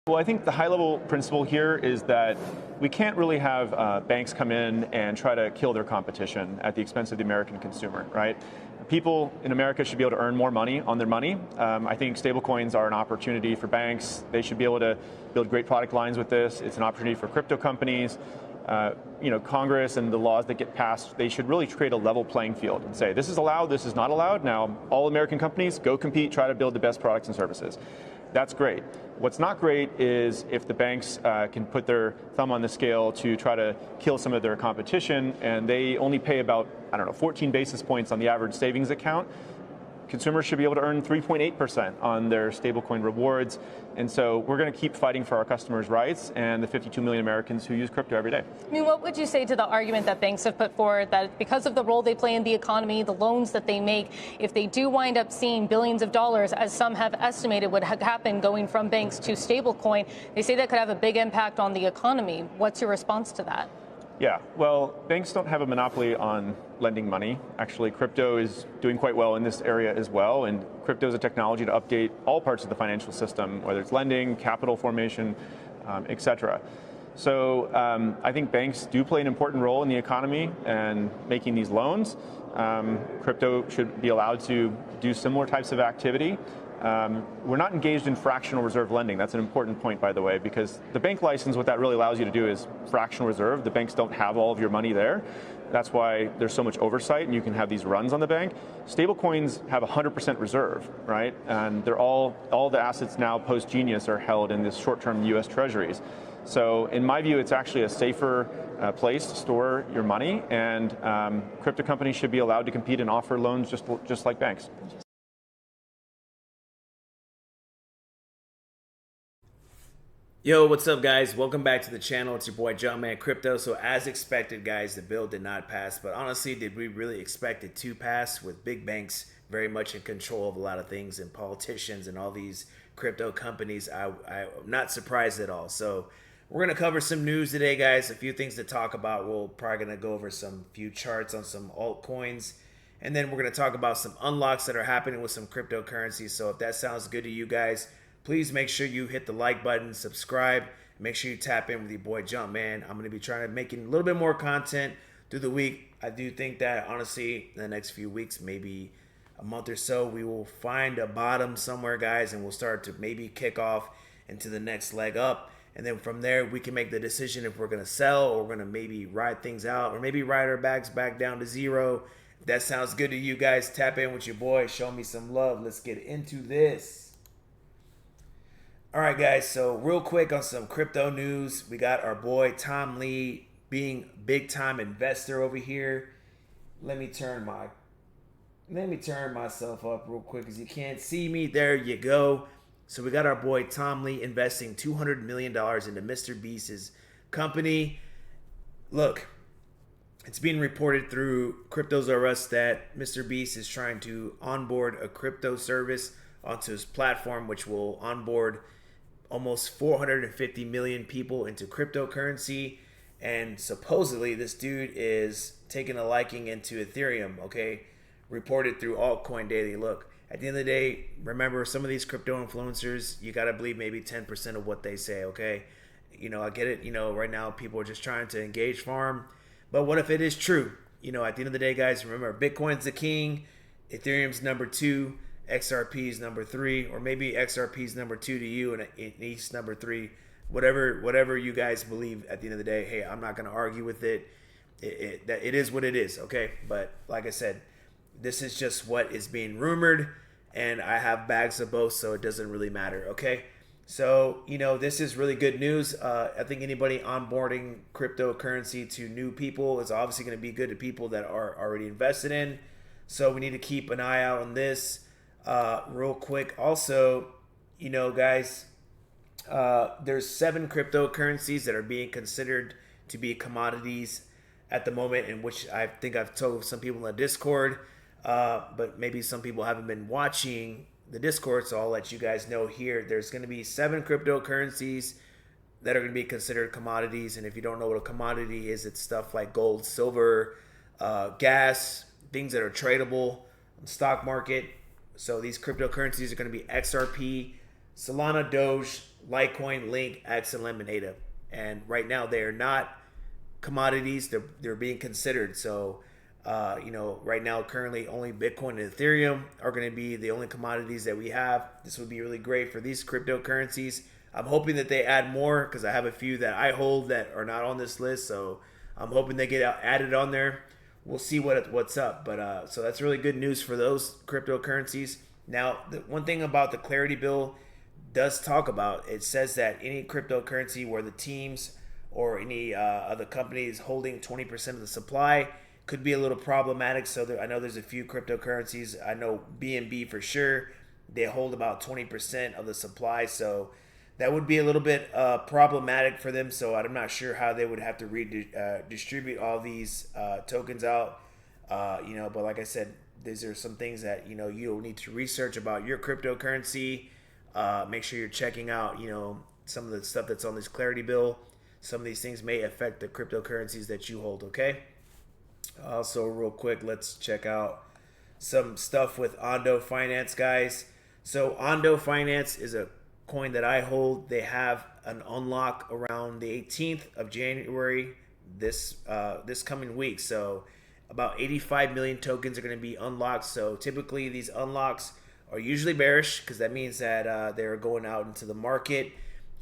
Well, I think the high-level principle here is that we can't really have banks come in and try to kill their competition at the expense of the American consumer, right? People in America should be able to earn more money on their money. I think stablecoins are an opportunity for banks. They should be able to build great product lines with this. It's an opportunity for crypto companies. Congress and the laws that get passed, they should really create a level playing field and say, this is allowed, this is not allowed. Now, all American companies, go compete, try to build the best products and services. That's great. What's not great is if the banks can put their thumb on the scale to try to kill some of their competition, and they only pay about, 14 basis points on the average savings account. Consumers should be able to earn 3.8% on their stablecoin rewards. And so we're going to keep fighting for our customers' rights and the 52 million Americans who use crypto every day. I mean, what would you say to the argument that banks have put forward that because of the role they play in the economy, the loans that they make, if they do wind up seeing billions of dollars, as some have estimated would happen going from banks to stablecoin, they say that could have a big impact on the economy. What's your response to that? Yeah, well, banks don't have a monopoly on lending money. Actually, crypto is doing quite well in this area as well, and crypto is a technology to update all parts of the financial system, whether it's lending, capital formation, et cetera. So I think banks do play an important role in the economy and making these loans. Crypto should be allowed to do similar types of activity. We're not engaged in fractional reserve lending. That's an important point, by the way, because the bank license, what that really allows you to do is fractional reserve. The banks don't have all of your money there. That's why there's so much oversight and you can have these runs on the bank. Stablecoins have 100% reserve, right? And they're all the assets now post-Genius are held in this short-term US treasuries. So in my view, it's actually a safer place to store your money, and crypto companies should be allowed to compete and offer loans just like banks. Yo, what's up, guys? Welcome back to the channel. It's your boy Jumpman Crypto. So as expected, guys, the bill did not pass, but honestly, did we really expect it to pass with big banks very much in control of a lot of things and politicians and all these crypto companies? I'm not surprised at all. So we're going to cover some news today, guys. A few things to talk about. We're probably going to go over some few charts on some altcoins, and then we're going to talk about some unlocks that are happening with some cryptocurrencies. So if that sounds good to you guys, please make sure you hit the like button, subscribe, make sure you tap in with your boy Jumpman. I'm going to be trying to make a little bit more content through the week. I do think that, honestly, in the next few weeks, maybe a month or so, we will find a bottom somewhere, guys, and we'll start to maybe kick off into the next leg up. And then from there, we can make the decision if we're going to sell or we're going to maybe ride things out or maybe ride our bags back down to zero. If that sounds good to you guys, tap in with your boy. Show me some love. Let's get into this. All right, guys, so real quick on some crypto news, we got our boy Tom Lee being big-time investor over here. Let me turn myself up real quick because you can't see me. There you go. So we got our boy Tom Lee investing $200 million into Mr. Beast's company. Look, it's being reported through Cryptos R Us that Mr. Beast is trying to onboard a crypto service onto his platform, which will onboard almost 450 million people into cryptocurrency. And supposedly this dude is taking a liking into Ethereum, okay? Reported through Altcoin Daily. Look, at the end of the day, remember, some of these crypto influencers, you got to believe maybe 10% of what they say, okay? I get it. Right now people are just trying to engage farm. But what if it is true? At the end of the day, guys, remember, Bitcoin's the king, Ethereum's number 2, XRP's number 3, or maybe XRP's number 2 to you and ETH's number 3. Whatever you guys believe. At the end of the day, hey, I'm not going to argue with it. It is what it is, okay? But like I said, this is just what is being rumored, and I have bags of both, so it doesn't really matter, okay? So, this is really good news. I think anybody onboarding cryptocurrency to new people is obviously going to be good to people that are already invested in. So we need to keep an eye out on this. Real quick, also, guys, there's 7 cryptocurrencies that are being considered to be commodities at the moment, in which I think I've told some people in the Discord, but maybe some people haven't been watching the Discord, so I'll let you guys know here. There's going to be 7 cryptocurrencies that are going to be considered commodities, and if you don't know what a commodity is, it's stuff like gold, silver, gas, things that are tradable on the stock market. So these cryptocurrencies are going to be XRP, Solana, Doge, Litecoin, Link, X, and Lemonada. And right now they are not commodities. They're being considered. So, right now, currently only Bitcoin and Ethereum are going to be the only commodities that we have. This would be really great for these cryptocurrencies. I'm hoping that they add more because I have a few that I hold that are not on this list. So I'm hoping they get added on there. We'll see what's up. But so that's really good news for those cryptocurrencies. Now, the one thing about the Clarity Bill does talk about, it says that any cryptocurrency where the teams or any other companies holding 20% of the supply could be a little problematic. So I know there's a few cryptocurrencies. I know BNB for sure. They hold about 20% of the supply. So that would be a little bit problematic for them. So I'm not sure how they would have to distribute all these tokens out. But like I said, these are some things that, you'll need to research about your cryptocurrency. Make sure you're checking out, some of the stuff that's on this Clarity Bill. Some of these things may affect the cryptocurrencies that you hold, okay? Also, real quick, let's check out some stuff with Ondo Finance, guys. So Ondo Finance is a coin that I hold. They have an unlock around the 18th of January this coming week. So about 85 million tokens are going to be unlocked. So typically these unlocks are usually bearish because that means that they're going out into the market.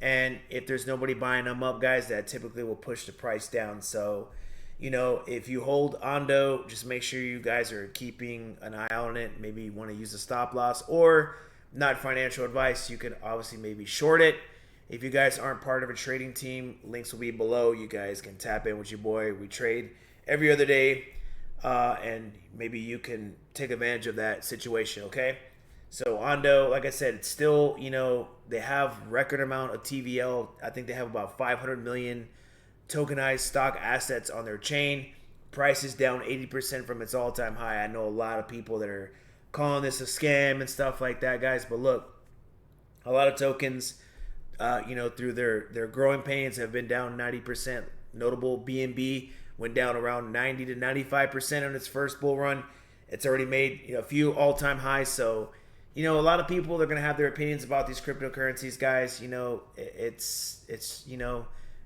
And if there's nobody buying them up, guys, that typically will push the price down. So, if you hold Ondo, just make sure you guys are keeping an eye on it. Maybe you want to use a stop loss, or not financial advice. You can obviously maybe short it. If you guys aren't part of a trading team, links will be below. You guys can tap in with your boy. We trade every other day, and maybe you can take advantage of that situation, okay? So Ondo, like I said, it's still, they have record amount of TVL. I think they have about 500 million tokenized stock assets on their chain. Price is down 80% from its all-time high. I know a lot of people that are calling this a scam and stuff like that, guys. But look, a lot of tokens, through their growing pains have been down 90%. Notable BNB went down around 90 to 95% on its first bull run. It's already made a few all-time highs. So, a lot of people, they're going to have their opinions about these cryptocurrencies, guys.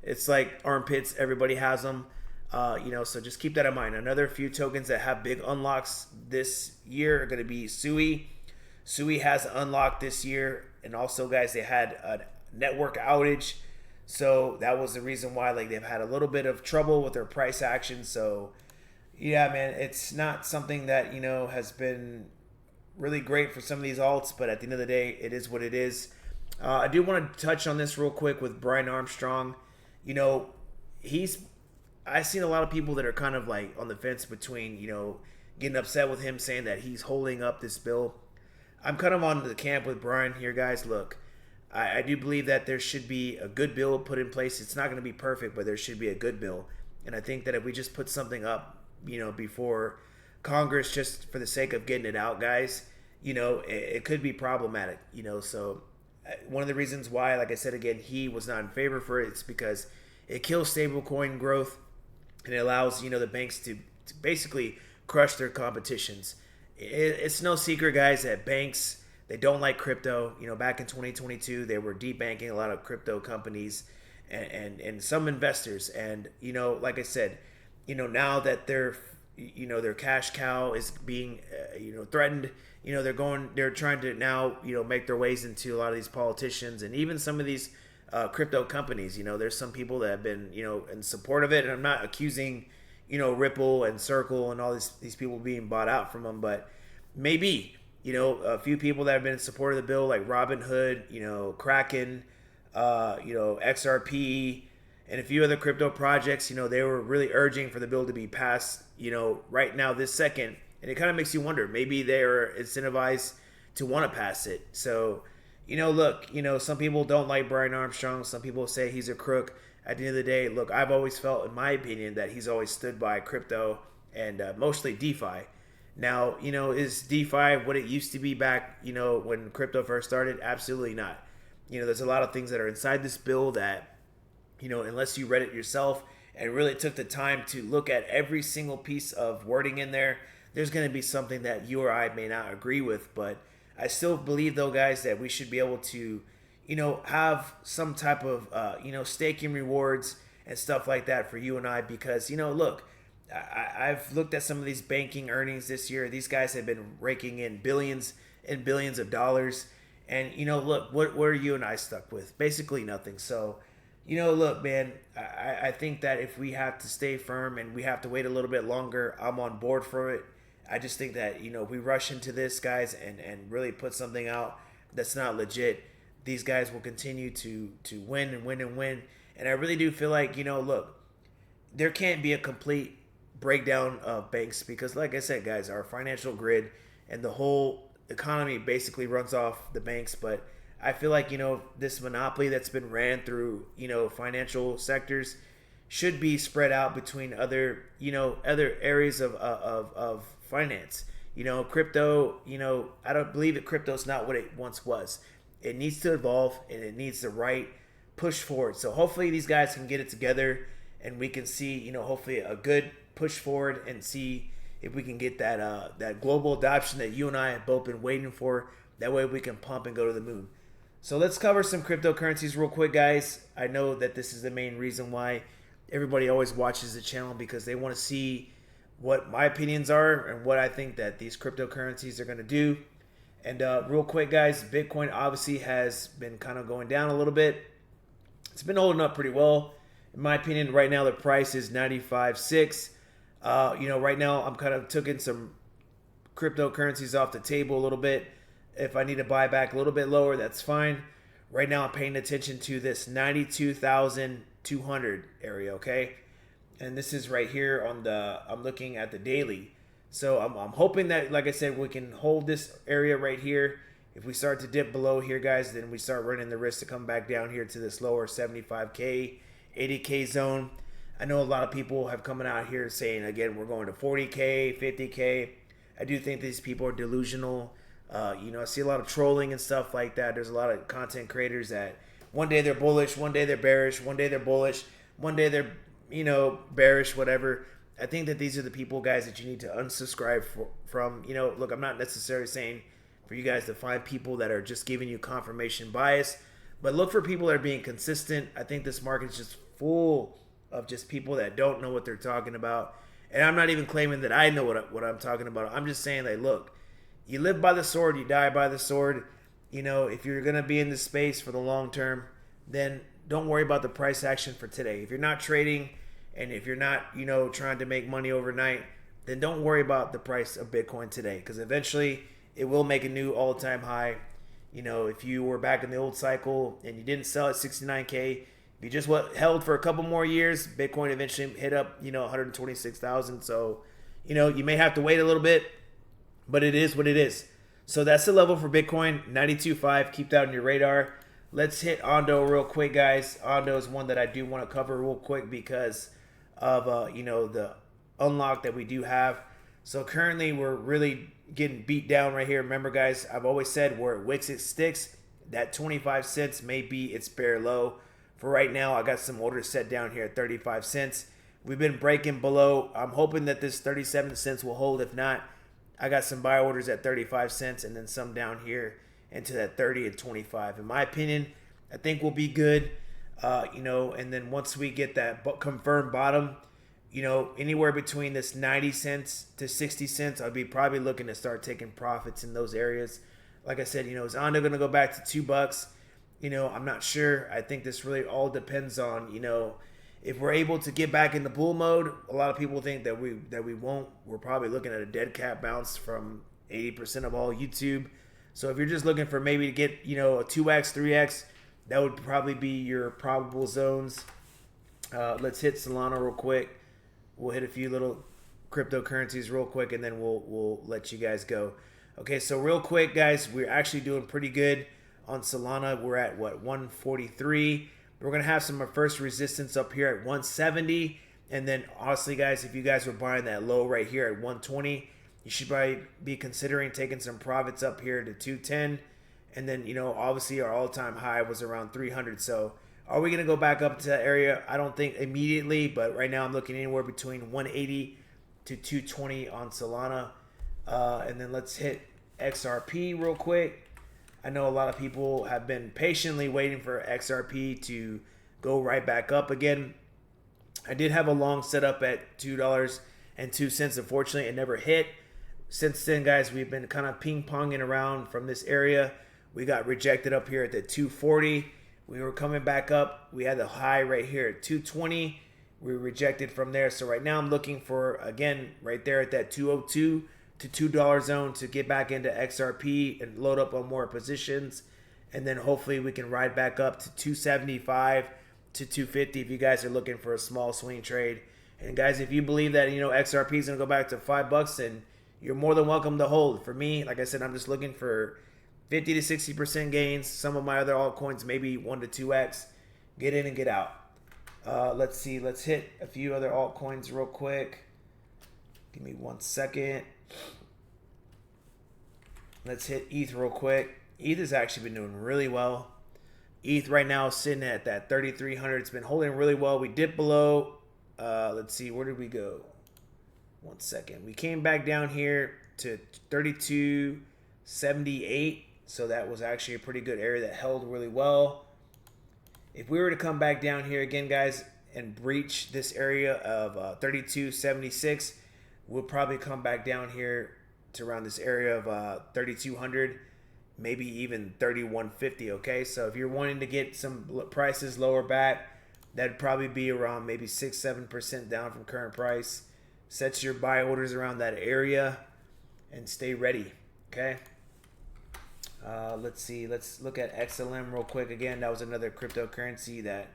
It's like armpits. Everybody has them. So just keep that in mind. Another few tokens that have big unlocks this year are going to be Sui. Sui has unlocked this year. And also, guys, they had a network outage. So that was the reason why they've had a little bit of trouble with their price action. So, yeah, man, it's not something that, has been really great for some of these alts, but at the end of the day, it is what it is. I do want to touch on this real quick with Brian Armstrong. I've seen a lot of people that are kind of on the fence between, getting upset with him saying that he's holding up this bill. I'm kind of on the camp with Brian here, guys. Look, I do believe that there should be a good bill put in place. It's not going to be perfect, but there should be a good bill. And I think that if we just put something up, before Congress, just for the sake of getting it out, guys, it could be problematic, so one of the reasons why, like I said again, he was not in favor for it, it's because it kills stablecoin growth and it allows, the banks to basically crush their competitions. It's no secret, guys, that banks, they don't like crypto. Back in 2022, they were debanking a lot of crypto companies and some investors. And, like I said, now that their cash cow is being, threatened. They're trying to now, make their ways into a lot of these politicians and even some of these crypto companies. There's some people that have been, in support of it. And I'm not accusing, Ripple and Circle and all these people being bought out from them, but maybe, a few people that have been in support of the bill, like Robinhood, Kraken, XRP, and a few other crypto projects, they were really urging for the bill to be passed, right now, this second. And it kind of makes you wonder, maybe they're incentivized to want to pass it. So, look, some people don't like Brian Armstrong. Some people say he's a crook. At the end of the day, look, I've always felt, in my opinion, that he's always stood by crypto and mostly DeFi. Now, is DeFi what it used to be back, when crypto first started? Absolutely not. There's a lot of things that are inside this bill that, unless you read it yourself and really took the time to look at every single piece of wording in there, there's going to be something that you or I may not agree with. But I still believe, though, guys, that we should be able to, have some type of, staking rewards and stuff like that for you and I, because, look, I've looked at some of these banking earnings this year. These guys have been raking in billions and billions of dollars. And, look, what are you and I stuck with? Basically nothing. So, look, man, I think that if we have to stay firm and we have to wait a little bit longer, I'm on board for it. I just think that, if we rush into this, guys, and really put something out that's not legit, these guys will continue to win and win and win. And I really do feel like, look, there can't be a complete breakdown of banks because, like I said, guys, our financial grid and the whole economy basically runs off the banks. But I feel like, this monopoly that's been ran through, financial sectors should be spread out between other areas of finance. Crypto, I don't believe that crypto's not what it once was. It needs to evolve and it needs the right push forward. So hopefully these guys can get it together and we can see, hopefully a good push forward and see if we can get that global adoption that you and I have both been waiting for. That way we can pump and go to the moon. So let's cover some cryptocurrencies real quick, guys. I know that this is the main reason why everybody always watches the channel, because they want to see what my opinions are and what I think that these cryptocurrencies are going to do. And real quick, guys, Bitcoin obviously has been kind of going down a little bit. It's been holding up pretty well. In my opinion, right now the price is 95.6. Right now I'm kind of taking some cryptocurrencies off the table a little bit. If I need to buy back a little bit lower, that's fine. Right now I'm paying attention to this 92,200 area, okay? And this is right here I'm looking at the daily. So I'm hoping that, like I said, we can hold this area right here. If we start to dip below here, guys, then we start running the risk to come back down here to this lower 75K, 80K zone. I know a lot of people have coming out here saying, again, we're going to 40K, 50K. I do think these people are delusional. I see a lot of trolling and stuff like that. There's a lot of content creators that one day they're bullish, one day they're bearish, one day they're bullish, one day they're, bearish, whatever. I think that these are the people, guys, that you need to unsubscribe from. Look, I'm not necessarily saying for you guys to find people that are just giving you confirmation bias, but look for people that are being consistent. I think this market is just full of just people that don't know what they're talking about. And I'm not even claiming that I know what I'm talking about. I'm just saying, like, look, you live by the sword, you die by the sword. If you're going to be in this space for the long term, then don't worry about the price action for today. If you're not trading and if you're not, trying to make money overnight, then don't worry about the price of Bitcoin today, because eventually it will make a new all-time high. If you were back in the old cycle and you didn't sell at 69K, if you just held for a couple more years, Bitcoin eventually hit up, 126,000. So, you may have to wait a little bit, but it is what it is. So that's the level for Bitcoin, 92.5. Keep that on your radar. Let's hit Ondo real quick, guys. Ondo is one that I do want to cover real quick because of, the unlock that we do have. So currently we're really getting beat down right here. Remember, guys, I've always said where it wicks, it sticks. That 25 cents may be its bare low. For right now, I got some orders set down here at 35 cents. We've been breaking below. I'm hoping that this 37 cents will hold. If not, I got some buy orders at 35 cents and then some down here into that 30 and 25. In my opinion, I think we'll be good. And then once we get that confirmed bottom, anywhere between this 90 cents to 60 cents, I'll be probably looking to start taking profits in those areas. Like I said, is Ondo going to go back to $2? I'm not sure. I think this really all depends on, if we're able to get back into bull mode. A lot of people think that we won't. We're probably looking at a dead cat bounce from 80% of all YouTube. So if you're just looking for maybe to get, a 2x, 3x, that would probably be your probable zones. Let's hit Solana real quick. We'll hit a few little cryptocurrencies real quick, and then we'll let you guys go. Okay, so real quick, guys, we're actually doing pretty good on Solana. We're at, 143. We're going to have some first resistance up here at 170. And then, honestly, guys, if you guys were buying that low right here at 120, you should probably be considering taking some profits up here to 210. And then, obviously our all-time high was around 300. So are we going to go back up to that area? I don't think immediately, but right now I'm looking anywhere between 180 to 220 on Solana. And then let's hit XRP real quick. I know a lot of people have been patiently waiting for XRP to go right back up again. I did have a long setup at $2.02. Unfortunately, it never hit. Since then, guys, we've been kind of ping-ponging around from this area. We got rejected up here at the 240. We were coming back up. We had the high right here at 220. We were rejected from there. So right now I'm looking for, again, right there at that 202 to $2 zone to get back into XRP and load up on more positions. And then hopefully we can ride back up to 275 to 250 if you guys are looking for a small swing trade. And guys, if you believe that, XRP is going to go back to $5, then you're more than welcome to hold. For me, like I said, I'm just looking for 50 to 60% gains. Some of my other altcoins, maybe 1 to 2x. Get in and get out. Let's see. Let's hit a few other altcoins real quick. Give me 1 second. Let's hit ETH real quick. ETH has actually been doing really well. ETH right now is sitting at that 3,300. It's been holding really well. We dipped below. Let's see. Where did we go? 1 second. We came back down here to 32.78. So that was actually a pretty good area that held really well. If we were to come back down here again, guys, and breach this area of 32.76, we'll probably come back down here to around this area of 3,200, maybe even 3,150. Okay, so if you're wanting to get some prices lower back, that'd probably be around maybe 6-7% down from current price. Set your buy orders around that area and stay ready. Okay. Let's see. Let's look at XLM real quick. Again, that was another cryptocurrency that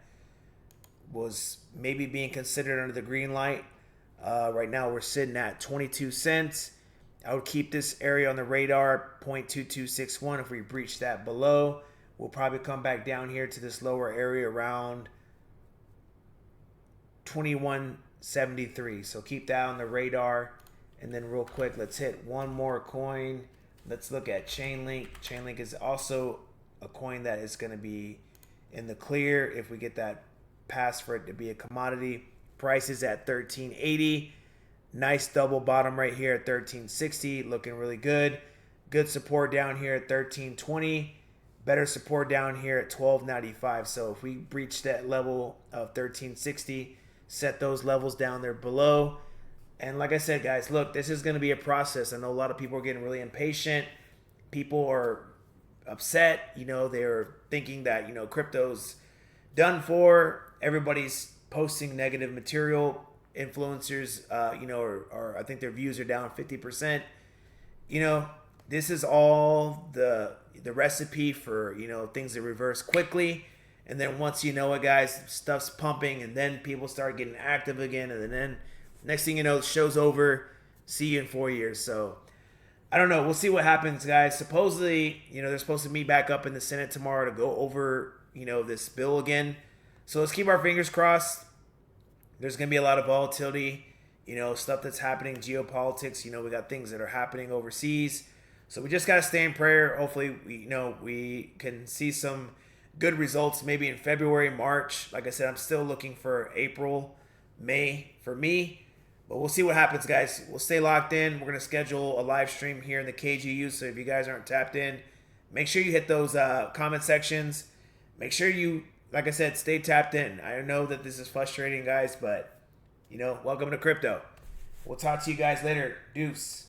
was maybe being considered under the green light. Right now we're sitting at 22 cents. I would keep this area on the radar, 0.2261. If we breach that below, we'll probably come back down here to this lower area around 21.73. So keep that on the radar. And then real quick, let's hit one more coin. Let's look at Chainlink. Chainlink is also a coin that is going to be in the clear if we get that pass for it to be a commodity. Price is at 13.80. Nice double bottom right here at 13.60. Looking really good. Good support down here at 13.20. Better support down here at 12.95. So if we breach that level of 13.60, set those levels down there below. And like I said, guys, look, this is going to be a process. I know a lot of people are getting really impatient. People are upset. They're thinking that, crypto's done for. Everybody's posting negative material. Influencers, or I think their views are down 50%. This is all the recipe for, things to reverse quickly. And then once you know it, guys, stuff's pumping, and then people start getting active again. And then next thing you know, the show's over. See you in 4 years. So I don't know. We'll see what happens, guys. Supposedly, they're supposed to meet back up in the Senate tomorrow to go over, this bill again. So let's keep our fingers crossed. There's going to be a lot of volatility, stuff that's happening, geopolitics. We got things that are happening overseas. So we just got to stay in prayer. Hopefully, we can see some good results maybe in February, March. Like I said, I'm still looking for April, May for me. But we'll see what happens, guys. We'll stay locked in. We're going to schedule a live stream here in the KGU. So if you guys aren't tapped in, make sure you hit those comment sections. Make sure you, like I said, stay tapped in. I know that this is frustrating, guys, but, welcome to crypto. We'll talk to you guys later. Deuce.